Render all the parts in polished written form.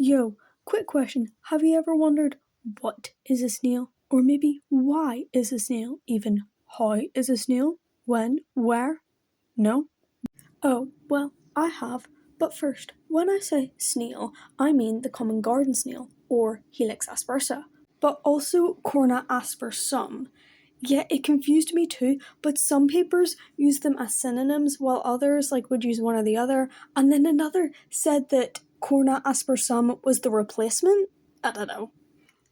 Yo, quick question. Have you ever wondered what is a snail? Or maybe why is a snail? Even how is a snail? When? Where? No? Oh, well, I have. But first, when I say snail, I mean the common garden snail, or Helix aspersa, but also Corna aspersum. Yeah, it confused me too, but some papers use them as synonyms while others would use one or the other, and then another said that Corna aspersum was the replacement? I don't know.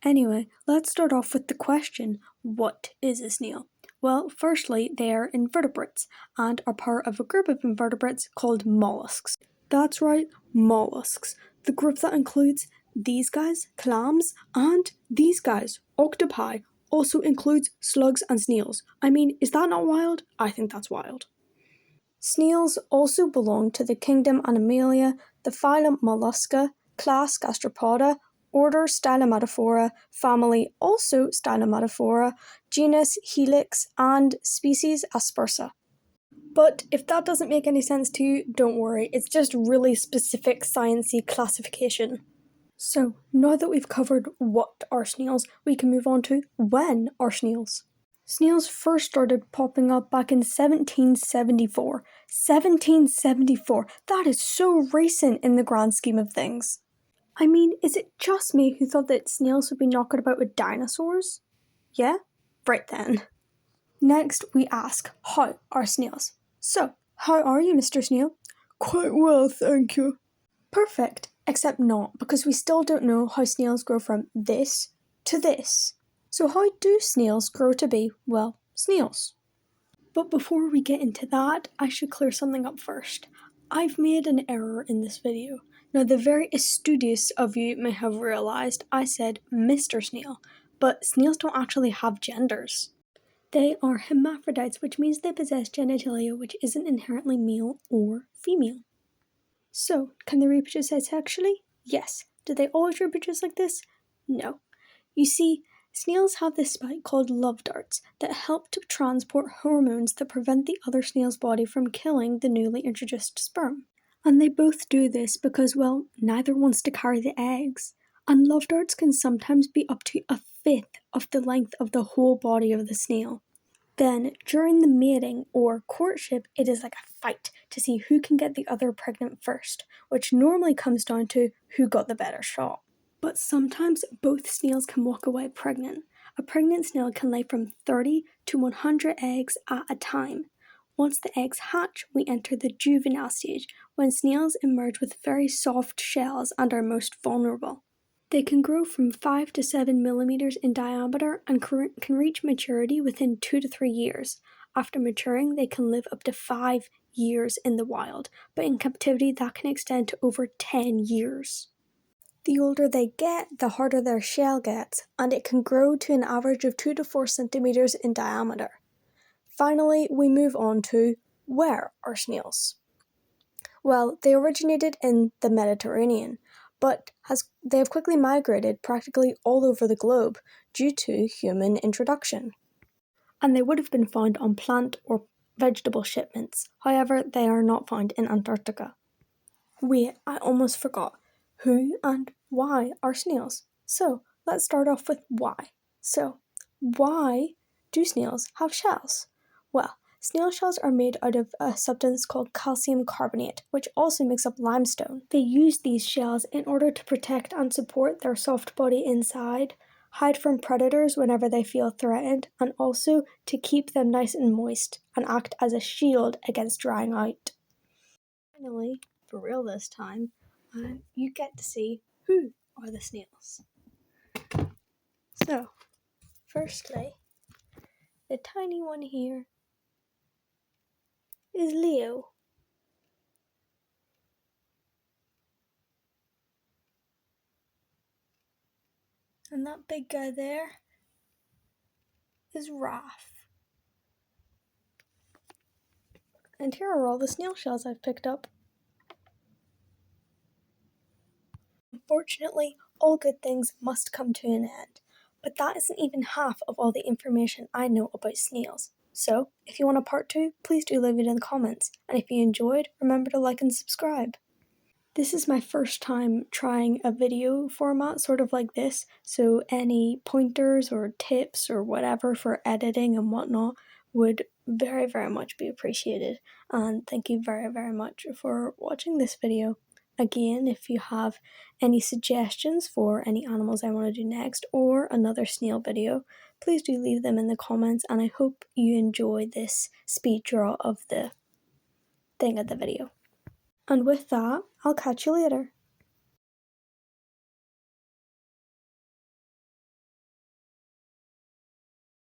Anyway, let's start off with the question, what is a snail? Well, firstly, they are invertebrates and are part of a group of invertebrates called mollusks. That's right, mollusks. The group that includes these guys, clams, and these guys, octopi, also includes slugs and snails. I mean, is that not wild? I think that's wild. Snails also belong to the kingdom Animalia, the phylum Mollusca, class Gastropoda, order Stylomatophora, family also Stylomatophora, genus Helix, and species Aspersa. But if that doesn't make any sense to you, don't worry, it's just really specific sciencey classification. So, now that we've covered what are snails, we can move on to when are snails. Snails first started popping up back in 1774. 1774! That is so recent in the grand scheme of things. I mean, is it just me who thought that snails would be knocking about with dinosaurs? Yeah? Right then. Next, we ask, how are snails? So, how are you, Mr. Snail? Quite well, thank you. Perfect, except not, because we still don't know how snails grow from this to this. So how do snails grow to be, well, snails? But before we get into that, I should clear something up first. I've made an error in this video. Now, the very studious of you may have realised I said Mr. Snail, but snails don't actually have genders. They are hermaphrodites, which means they possess genitalia which isn't inherently male or female. So, can they reproduce asexually? Yes. Do they always reproduce like this? No. You see, snails have this spike called love darts that help to transport hormones that prevent the other snail's body from killing the newly introduced sperm. And they both do this because, well, neither wants to carry the eggs. And love darts can sometimes be up to a fifth of the length of the whole body of the snail. Then, during the mating or courtship, it is like a fight to see who can get the other pregnant first, which normally comes down to who got the better shot. But sometimes both snails can walk away pregnant. A pregnant snail can lay from 30 to 100 eggs at a time. Once the eggs hatch, we enter the juvenile stage, when snails emerge with very soft shells and are most vulnerable. They can grow from 5 to 7 millimeters in diameter and can reach maturity within 2 to 3 years. After maturing, they can live up to 5 years in the wild, but in captivity that can extend to over 10 years. The older they get, the harder their shell gets, and it can grow to an average of 2 to 4 centimeters in diameter. Finally, we move on to where are snails? Well, they originated in the Mediterranean, but they have quickly migrated practically all over the globe due to human introduction. And they would have been found on plant or vegetable shipments. However, they are not found in Antarctica. Wait, I almost forgot. Who and why are snails? So, let's start off with why. So, why do snails have shells? Well, snail shells are made out of a substance called calcium carbonate, which also makes up limestone. They use these shells in order to protect and support their soft body inside, hide from predators whenever they feel threatened, and also to keep them nice and moist and act as a shield against drying out. Finally, for real this time, you get to see who are the snails. So, firstly, the tiny one here is Leo. And that big guy there is Raph. And here are all the snail shells I've picked up. Unfortunately, all good things must come to an end. But that isn't even half of all the information I know about snails. So, if you want a part 2, please do leave it in the comments. And if you enjoyed, remember to like and subscribe. This is my first time trying a video format sort of like this, so any pointers or tips or whatever for editing and whatnot would very, very much be appreciated. And thank you very, very much for watching this video. Again, if you have any suggestions for any animals I want to do next or another snail video, please do leave them in the comments, and I hope you enjoy this speed draw of the thing of the video. And with that, I'll catch you later.